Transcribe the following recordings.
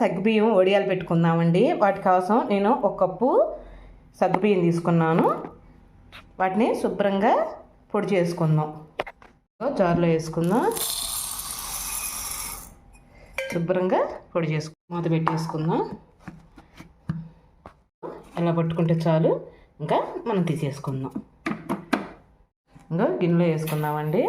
సగ్గుబియ్యం వడియాలు పెట్టుకుందామండి. వాటి కోసం నేను 1 కప్పు సగ్గుబియ్యం తీసుకున్నాను. వాటిని శుభ్రంగా పొడి చేసుకుందాం. జార్లో వేసుకుందాం. శుభ్రంగా పొడి మూత పెట్టేసుకుందాం. ఇలా పట్టుకుంటే చాలు. ఇంకా మనం తీసేసుకుందాం. ఇంకా గిన్నెలో వేసుకుందామండి.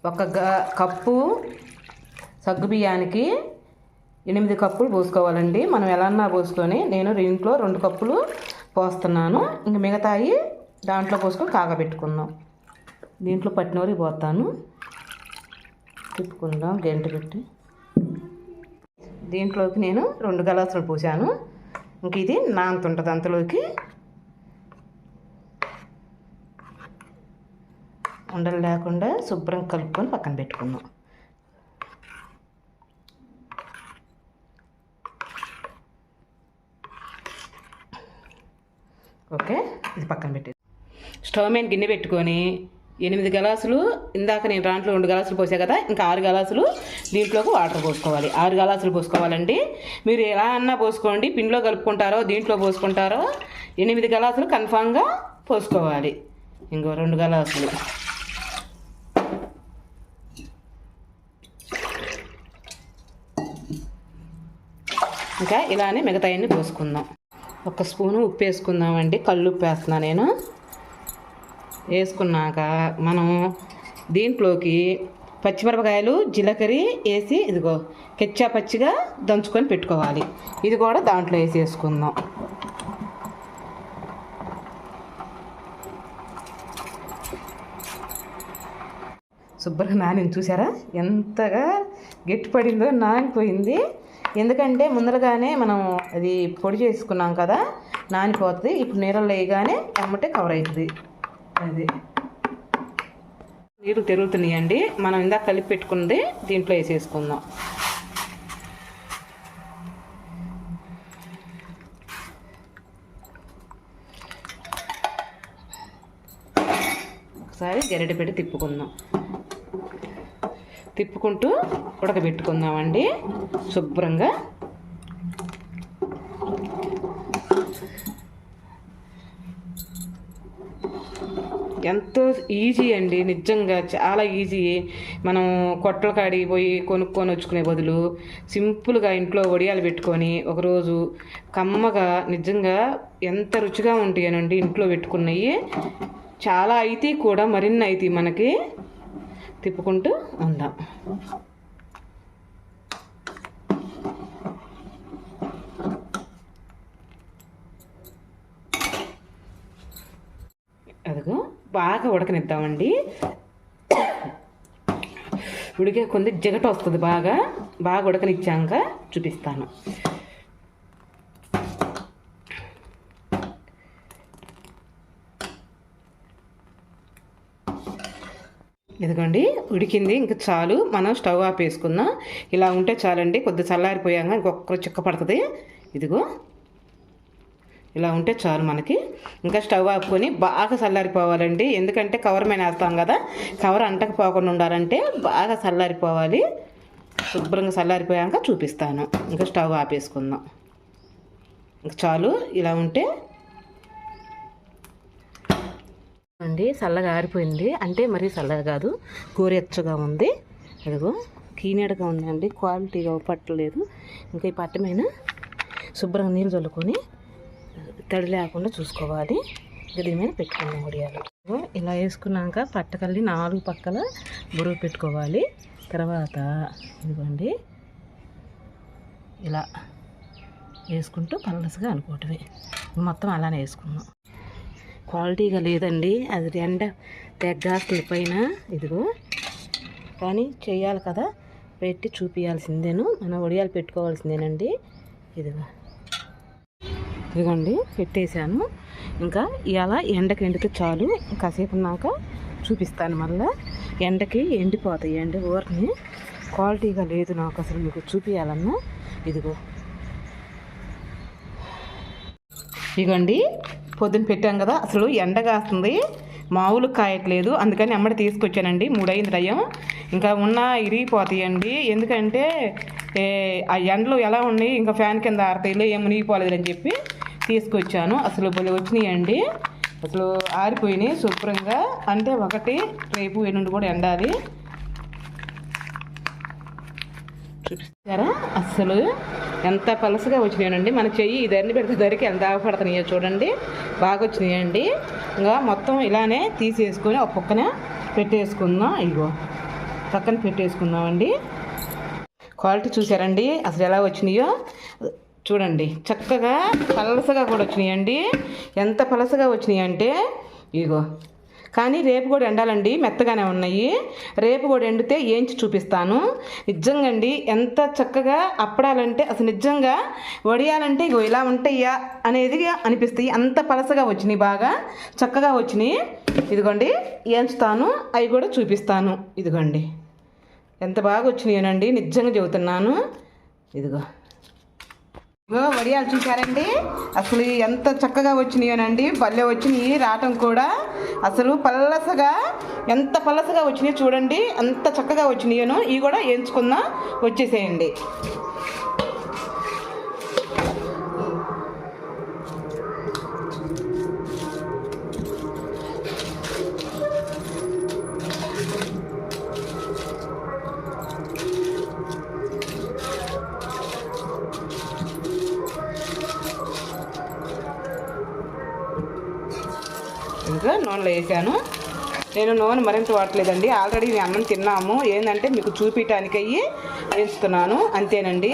ఒక కప్పు సగ్గుబియ్యానికి 8 కప్పులు పోసుకోవాలండి. మనం ఎలా పోసుకొని నేను దీంట్లో 2 కప్పులు పోస్తున్నాను. ఇంక మిగతాయి దాంట్లో పోసుకొని కాగబెట్టుకుందాం. దీంట్లో పట్టినవరికి పోతాను. తిప్పుకుందాం గంట పెట్టి. దీంట్లోకి నేను 2 గ్లాసులు పోసాను. ఇంక ఇది నానుతుంటుంది. అంతలోకి ఉండలు లేకుండా శుభ్రం కలుపుకొని పక్కన పెట్టుకుందాం. ఓకే, ఇది పక్కన పెట్టి స్టవ్ మీద గిన్నె పెట్టుకొని 8 గ్లాసులు, ఇందాక నేను దాంట్లో 2 గ్లాసులు పోసా కదా, ఇంకా 6 గ్లాసులు దీంట్లోకి వాటర్ పోసుకోవాలి. 6 గ్లాసులు పోసుకోవాలండి. మీరు ఎలా అన్నా పోసుకోండి. పిండిలో కలుపుకుంటారో దీంట్లో పోసుకుంటారో 8 గ్లాసులు కన్ఫామ్గా పోసుకోవాలి. ఇంకో 2 గ్లాసులు. ఇంకా ఇలానే మిగతాయన్ని పోసుకుందాం. 1 స్పూను ఉప్పు వేసుకుందామండి. కళ్ళు ఉప్పు వేస్తున్నాను నేను. వేసుకున్నాక మనం దీంట్లోకి పచ్చిమిరపకాయలు, జీలకర్ర వేసి ఇదిగో కెచ్చా పచ్చిగా దంచుకొని పెట్టుకోవాలి. ఇది కూడా దాంట్లో వేసేసుకుందాం. శుభ్రంగా నానింది. చూసారా ఎంతగా గట్టిపడిందో, నానిపోయింది. ఎందుకంటే ముందరగానే మనం అది పొడి చేసుకున్నాం కదా, నానిపోతుంది. ఇప్పుడు నీళ్ళలో వేయగానే ఎమ్మటే కవర్ అవుతుంది. అది నీళ్ళు తిరుగుతున్నాయండి. మనం ఇందాక కలిపి పెట్టుకున్నది దీంట్లో వేసేసుకుందాం. ఒకసారి గరిటె పెట్టి తిప్పుకుందాం. తిప్పుకుంటూ ఉడకబెట్టుకుందామండి శుభ్రంగా. ఎంతో ఈజీ అండి, నిజంగా చాలా ఈజీ. మనం కొట్టల కాడికి పోయి కొనుక్కొని వచ్చుకునే బదులు సింపుల్గా ఇంట్లో వడియాలు పెట్టుకొని ఒకరోజు కమ్మగా, నిజంగా ఎంత రుచిగా ఉంటాయనండి ఇంట్లో పెట్టుకున్నవి. చాలా అయితే కూడా మరిన్ని అయితే మనకి. తిప్పుకుంటూ ఉందాం. అదిగో బాగా ఉడకనిద్దామండి. ఉడికే కొంది జిగట వస్తుంది. బాగా ఉడకనిచ్చాక చూపిస్తాను. ఇదిగోండి ఉడికింది. ఇంకా చాలు, మనం స్టవ్ ఆపేసుకుందాం. ఇలా ఉంటే చాలండి. కొద్ది చల్లారిపోయాక ఇంకొక చిక్క పడుతుంది. ఇదిగో ఇలా ఉంటే చాలు మనకి. ఇంకా స్టవ్ ఆపుకొని బాగా చల్లారిపోవాలండి. ఎందుకంటే కవర్ మీద వేస్తాం కదా, కవర్ అంటకపోకుండా ఉండాలంటే బాగా చల్లారిపోవాలి. శుభ్రంగా చల్లారిపోయాక చూపిస్తాను. ఇంకా స్టవ్ ఆపేసుకుందాం. ఇంకా చాలు, ఇలా ఉంటే అండి. చల్లగా ఆరిపోయింది అంటే మరీ చల్లగా కాదు, గోరెచ్చగా ఉంది. అదిగో కీనేడుగా ఉందండి, క్వాలిటీగా పట్టలేదు. ఇంకా ఈ పట్ట మీద శుభ్రంగా నీళ్ళు చల్లుకొని తడి లేకుండా చూసుకోవాలి. దీని మీద పెట్టుకుందాం వడియాలు. ఇలా వేసుకున్నాక పట్టకల్లి 4 పక్కల బురుగు పెట్టుకోవాలి. తర్వాత ఇదిగోండి ఇలా వేసుకుంటూ పలసగా అనుకోవటమే. మొత్తం అలానే వేసుకున్నాం. క్వాలిటీగా లేదండి, అది ఎండ తెగ్గాస్తుంది పైన. ఇదిగో కానీ చేయాలి కదా, పెట్టి చూపించాల్సిందేను. మనం వడియాలు పెట్టుకోవాల్సిందేనండి. ఇదిగోండి పెట్టేశాను. ఇంకా ఇలా ఎండకి ఎండితే చాలు. కాసేపు ఉన్నాక చూపిస్తాను. మళ్ళీ ఎండకి ఎండిపోతాయి అండి. ఊరిని క్వాలిటీగా లేదు నాకు అసలు మీకు చూపించాలన్నా. ఇదిగోండి పొద్దున్న పెట్టాం కదా, అసలు ఎండ కాస్తుంది, మామూలు కాయట్లేదు. అందుకని అమ్మడి తీసుకొచ్చానండి. 3 అయింది రయ్యం. ఇంకా ఉన్న ఇరిగిపోతాయండి. ఎందుకంటే ఆ ఎండలు ఎలా ఉన్నాయి, ఇంకా ఫ్యాన్ కింద ఆరతాయిలో ఏం మునిగిపోలేదని చెప్పి తీసుకొచ్చాను. అసలు భలే వచ్చినాయండి. అసలు ఆరిపోయినాయి శుభ్రంగా. అంటే ఒకటి రేపు ఎల్లుండి కూడా ఎండాలి. చూపిస్తారా అసలు ఎంత పలసగా వచ్చినాయండి. మన చెయ్యి ఇదన్నీ పెడితే ధరికి ఎంత ఆగపడుతున్నాయో చూడండి. బాగా వచ్చినాయండి. ఇంకా మొత్తం ఇలానే తీసేసుకొని ఒక పక్కన పెట్టేసుకుందాం. ఇగో పక్కన పెట్టేసుకుందామండి. క్వాలిటీ చూసారండి అసలు ఎలా వచ్చినాయో చూడండి. చక్కగా పలసగా కూడా వచ్చినాయండి. ఎంత పలసగా వచ్చినాయి అంటే ఇగో. కానీ రేపు కూడా ఎండాలండి, మెత్తగానే ఉన్నాయి. రేపు కూడా ఎండితే ఏంచి చూపిస్తాను. నిజంగా అండి ఎంత చక్కగా అప్పడాలంటే అసలు నిజంగా వడియాలంటే ఇగో ఇలా ఉంటాయా అనేది అనిపిస్తాయి. అంత పలసగా వచ్చినాయి, బాగా చక్కగా వచ్చినాయి. ఇదిగోండి ఏంచుతాను, అవి కూడా చూపిస్తాను. ఇదిగోండి ఎంత బాగా వచ్చినాయోనండి, నిజంగా చెబుతున్నాను. ఇదిగో వడియాలు చూసారండి అసలు ఎంత చక్కగా వచ్చినాయోనండి. భలే వచ్చినాయి. రావటం కూడా అసలు పల్లసగా ఎంత పల్లసగా వచ్చినాయో చూడండి. అంత చక్కగా వచ్చినాయోను. ఇవి కూడా వేయించుకుందాం, వచ్చేసేయండి. ఇంకా నూనెలో వేసాను. నేను నూనె మరింత వాడలేదండి. ఆల్రెడీ మేము అన్నం తిన్నాము. ఏంటంటే మీకు చూపించడానికి అయ్యి వేస్తున్నాను, అంతేనండి.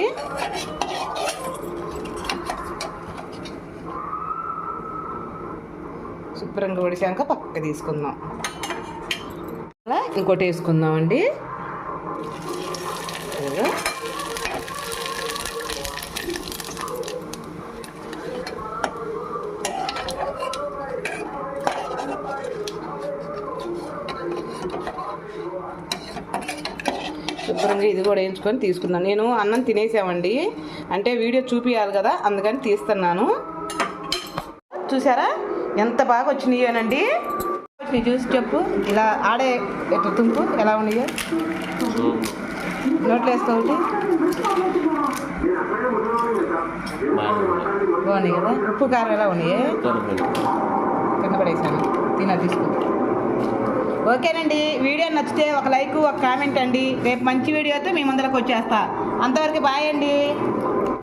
శుభ్రంగా ఉడికాక పక్క తీసుకుందాం. అలా ఇంకోటి వేసుకుందామండి. శుభ్రంగా ఇది కూడా వేయించుకొని తీసుకున్నాను. నేను అన్నం తినేసామండి, అంటే వీడియో చూపించాలి కదా, అందుకని తీస్తున్నాను. చూసారా ఎంత బాగా వచ్చినాయోనండి. చూసి చెప్పు, ఇలా ఆడే ఎట్లా తుంపు ఎలా ఉన్నాయో నోట్లో వేసుకోండి. బాగున్నాయి కదా. ఉప్పు కారం ఎలా ఉన్నాయి, కింద పడేసాను. తీసుకో. ఓకేనండి. వీడియో నచ్చితే ఒక లైక్, ఒక కామెంట్ అండి. రేపు మంచి వీడియోతో మీ ముందరకు వచ్చేస్తా. అంతవరకు బాయ్ అండి.